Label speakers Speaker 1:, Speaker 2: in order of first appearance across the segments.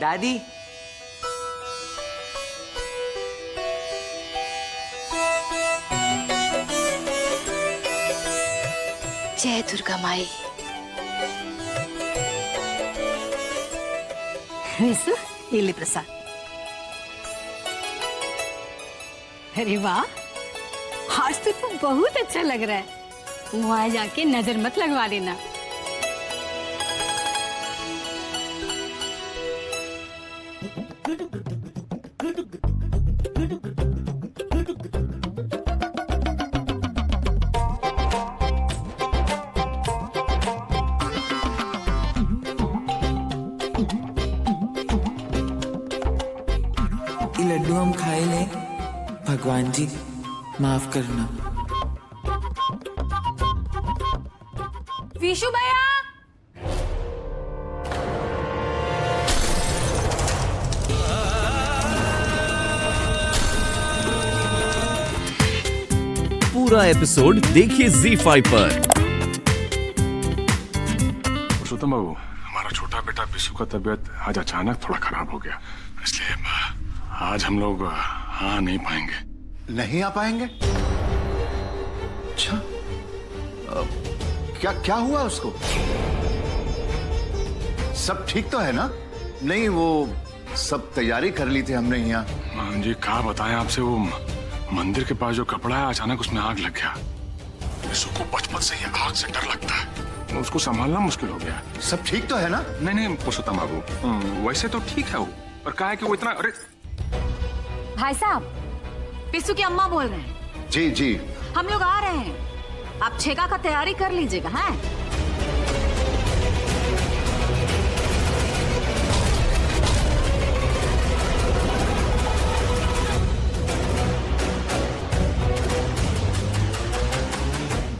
Speaker 1: दादी,
Speaker 2: जय दुर्गा माई।
Speaker 3: विशु, ये ले प्रसाद। अरे वाह, आज तो तुम बहुत अच्छा लग रहा है। वहां जाके नजर मत लगवा देना।
Speaker 1: ये लड्डू हम खाए ले। भगवान जी माफ करना।
Speaker 2: विशु भैया,
Speaker 4: पूरा एपिसोड देखिए ZEE5 पर।
Speaker 5: पुरुषोत्तम बाबू, हमारा छोटा बेटा विशु का तबीयत आज अचानक थोड़ा खराब हो गया, इसलिए आज हम लोग आ नहीं पाएंगे।
Speaker 6: नहीं आ पाएंगे? अच्छा, क्या क्या हुआ उसको? सब ठीक तो है ना? नहीं, वो सब तैयारी कर ली थी हमने यहाँ।
Speaker 5: हाँ जी, कहा बताएं आपसे, वो मंदिर के पास जो कपड़ा है अचानक उसमें आग लग गया। विशु को बचपन से ही आग से डर लगता है, उसको संभालना मुश्किल हो गया।
Speaker 6: सब ठीक तो है ना?
Speaker 5: नहीं नहीं पुरुषोत्तम बाबू, वैसे तो ठीक है वो, पर कहा है कि वो इतना। अरे
Speaker 2: भाई साहब, विशु की अम्मा बोल रहे हैं।
Speaker 6: जी जी,
Speaker 2: हम लोग आ रहे हैं, आप छेका का तैयारी कर लीजिएगा। हैं?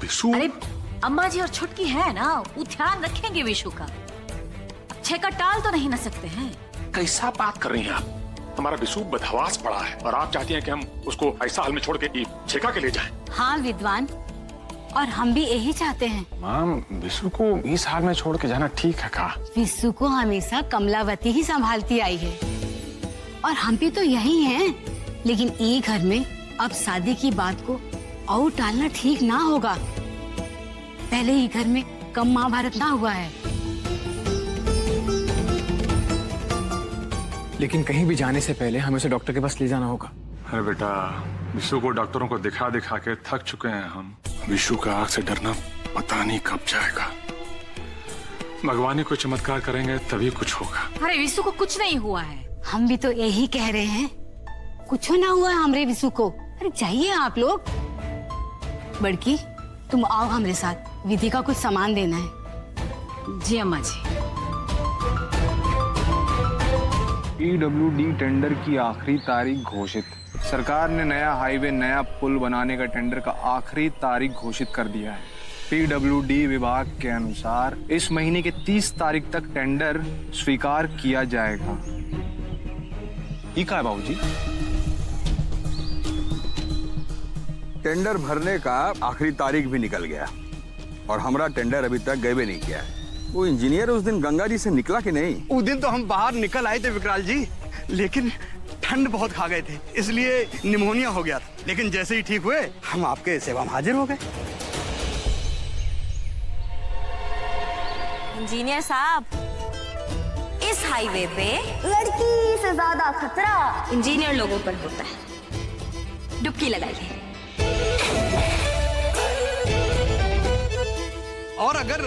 Speaker 5: विशु,
Speaker 2: अरे अम्मा जी और छुटकी है ना, वो ध्यान रखेंगे विशु का। छेका टाल तो नहीं ना सकते हैं।
Speaker 5: कैसा बात कर रही हैं आप? हमारा विशु बदहवास पड़ा है और आप चाहती हैं कि हम उसको ऐसा हाल में छोड़ के छेका के ले जाएं?
Speaker 3: हाँ विद्वान, और हम भी यही चाहते हैं।
Speaker 5: माम, विशु को इस हाल में छोड़ के जाना ठीक है का?
Speaker 3: विशु को हमेशा कमलावती ही संभालती आई है, और हम भी तो यही हैं। लेकिन ये घर में अब शादी की बात को और टालना ठीक ना होगा। पहले ही घर में कम महाभारत ना हुआ है।
Speaker 7: लेकिन कहीं भी जाने से पहले हमें उसे डॉक्टर के पास ले जाना होगा।
Speaker 5: अरे बेटा, विशु को डॉक्टरों को दिखा दिखा के थक चुके हैं हम। विशु का आग से डरना पता नहीं कब जाएगा। भगवान ही कोई चमत्कार करेंगे तभी कुछ होगा।
Speaker 2: अरे विशु को कुछ नहीं हुआ है।
Speaker 3: हम भी तो यही कह रहे हैं, कुछ ना हुआ हमरे विशु को। अरे जाइए आप लोग। बड़की, तुम आओ हमारे साथ, विधि का कुछ सामान देना है।
Speaker 2: जी अम्मा जी।
Speaker 7: PWD टेंडर की आखिरी तारीख घोषित। सरकार ने नया हाईवे, नया पुल बनाने का टेंडर का आखिरी तारीख घोषित कर दिया है। PWD विभाग के अनुसार इस महीने के 30 तारीख तक टेंडर स्वीकार किया जाएगा। ये क्या है बाबूजी?
Speaker 8: टेंडर भरने का आखिरी तारीख भी निकल गया और हमारा टेंडर अभी तक गए भी नहीं किया है। वो इंजीनियर उस दिन गंगा जी से निकला कि नहीं?
Speaker 9: उस दिन तो हम बाहर निकल आए थे विकराल जी, लेकिन ठंड बहुत खा गए थे, इसलिए निमोनिया हो गया था। लेकिन जैसे ही ठीक हुए हम आपके सेवा में हाजिर हो गए।
Speaker 10: इंजीनियर साहब, इस हाईवे पे लड़की से ज्यादा खतरा इंजीनियर लोगों पर होता है। डुबकी लगाइए।
Speaker 9: और अगर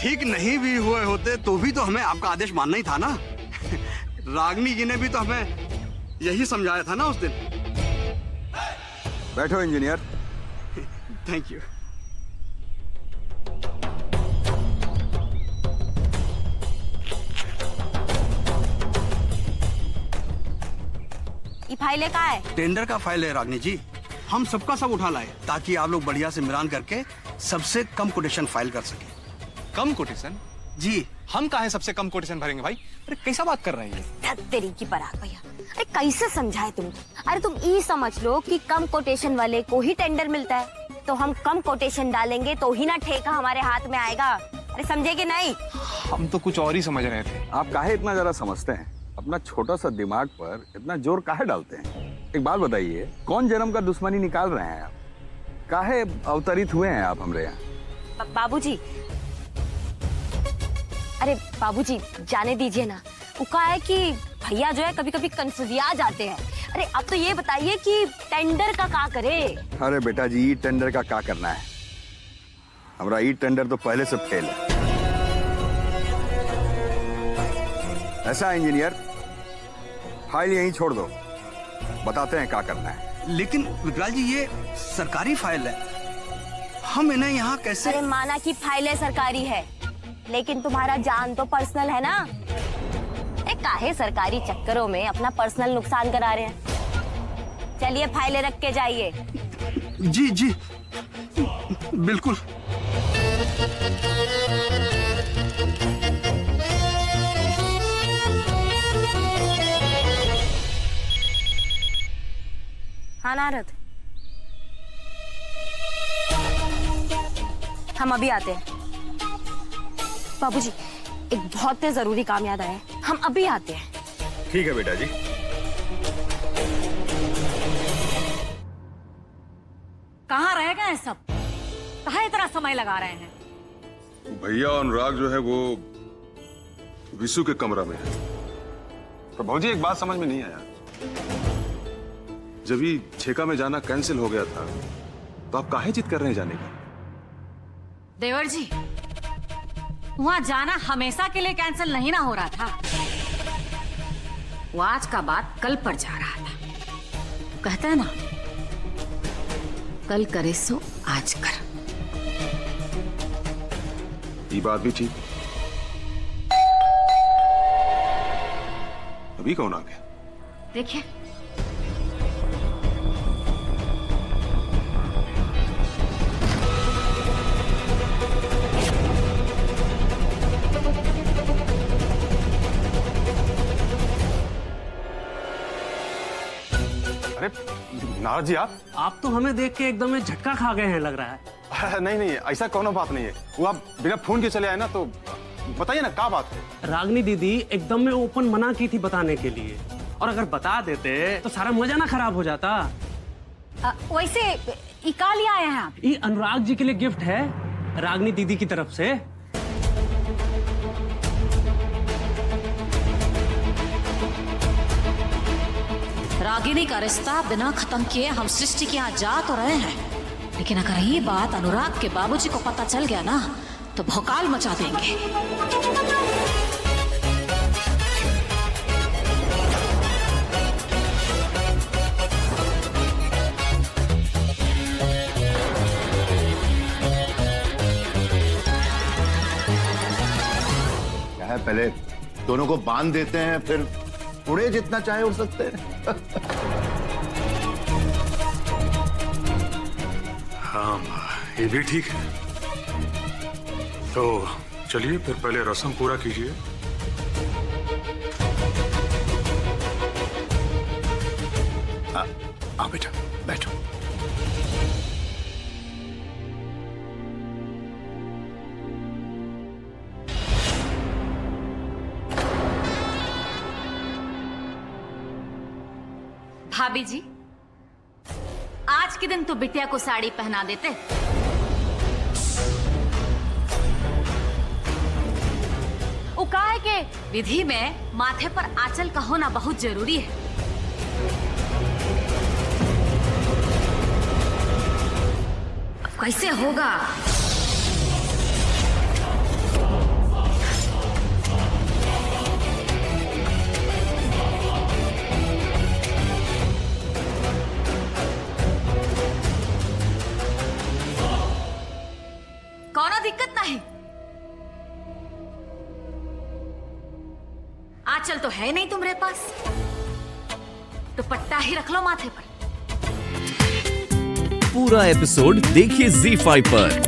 Speaker 9: ठीक नहीं भी हुए होते तो भी तो हमें आपका आदेश मानना ही था ना। रागिनी जी ने भी तो हमें यही समझाया था ना उस दिन।
Speaker 8: बैठो इंजीनियर।
Speaker 9: Thank you.
Speaker 10: ये फाइल का है?
Speaker 9: टेंडर का फाइल है रागिनी जी। हम सबका सब उठा लाए ताकि आप लोग बढ़िया से मिलान करके सबसे कम कोटेशन फाइल कर सके।
Speaker 7: कम कोटेशन?
Speaker 9: जी।
Speaker 7: हम काहे सबसे कम कोटेशन भरेंगे भाई? अरे कैसा बात कर रहे हैं?
Speaker 10: तेरी की पराग भैया, अरे कैसे समझाए तुम? अरे तुम ये समझ लो कि कम कोटेशन वाले को ही टेंडर मिलता है, तो हम कम कोटेशन डालेंगे तो ही ना ठेका हमारे हाथ में आएगा। अरे समझे कि नहीं?
Speaker 7: हम तो कुछ और ही समझ रहे थे।
Speaker 8: आप काहे इतना ज्यादा समझते हैं? अपना छोटा सा दिमाग पर इतना जोर काहे डालते हैं? एक बात बताइए, कौन जन्म का दुश्मनी निकाल रहे हैं आप? काहे अवतरित हुए हैं आप हमरे यहाँ?
Speaker 10: बाबूजी, अरे बाबूजी जाने दीजिए ना। वो कहा है कि भैया जो है कभी कभी कंफ्यूजिया जाते हैं। अरे अब तो ये बताइए कि टेंडर का क्या करे?
Speaker 8: अरे बेटा जी, ई टेंडर का क्या करना है? हमारा ई टेंडर तो पहले से फेल है। ऐसा इंजीनियर, फाइल यहीं छोड़ दो, बताते हैं क्या करना है।
Speaker 9: लेकिन विकराल जी ये सरकारी फाइल है, हम इन्हें यहाँ कैसे?
Speaker 10: अरे माना कि फाइलें सरकारी है, लेकिन तुम्हारा जान तो पर्सनल है ना। काहे सरकारी चक्करों में अपना पर्सनल नुकसान करा रहे हैं। चलिए फाइलें रख के जाइए।
Speaker 9: जी जी बिल्कुल।
Speaker 10: हाँ नारद, हम अभी आते हैं। बाबूजी एक बहुत जरूरी काम याद आया है, हम अभी आते हैं।
Speaker 8: ठीक है बेटा जी।
Speaker 2: कहाँ रह गए सब? कहाँ इतना समय लगा रहे हैं?
Speaker 5: भैया अनुराग जो है वो विशु के कमरा में है।
Speaker 8: प्रभु जी एक बात समझ में नहीं आया,
Speaker 5: जब ही छेका में जाना कैंसिल हो गया था तो आप काहे जिद कर रहे हैं जाने का?
Speaker 2: देवर जी, वहां जाना हमेशा के लिए कैंसिल नहीं ना हो रहा था। वो आज का बात कल पर जा रहा था। कहते हैं ना, कल करे सो आज कर।
Speaker 5: ये बात भी ठीक। अभी कौन आ गया?
Speaker 2: देखिए,
Speaker 11: अरे नारद जी, आप तो हमें देख के एकदम झटका खा गए हैं लग रहा है।
Speaker 8: नहीं नहीं, ऐसा कोनो बात नहीं है। वो आप बिना फोन के चले आए ना, तो बताइए ना क्या बात है।
Speaker 11: रागनी दीदी एकदम में ओपन मना की थी बताने के लिए, और अगर बता देते तो सारा मजा ना खराब हो जाता।
Speaker 2: वैसे इका लिया आए हैं आप?
Speaker 11: ये अनुराग जी के लिए गिफ्ट है रागनी दीदी की तरफ से।
Speaker 2: रागिनी का रिश्ता बिना खत्म किए हम सृष्टि के यहाँ जा तो रहे हैं, लेकिन अगर ये बात अनुराग के बाबूजी को पता चल गया ना तो भौकाल मचा देंगे।
Speaker 6: क्या है, पहले दोनों को बांध देते हैं, फिर उड़े जितना चाहे उड़ सकते हैं।
Speaker 5: हाँ, ये भी ठीक है। तो चलिए फिर पहले रस्म पूरा कीजिए। आओ बेटा, बैठो।
Speaker 2: भाभी जी, आज के दिन तो बिटिया को साड़ी पहना देते। वो कहा है कि विधि में माथे पर आंचल का होना बहुत जरूरी है। अब कैसे होगा? कोनो दिक्कत नहीं। आंचल तो है नहीं तुम्हारे पास, दुपट्टा ही रख लो माथे पर।
Speaker 4: पूरा एपिसोड देखिए ZEE5 पर।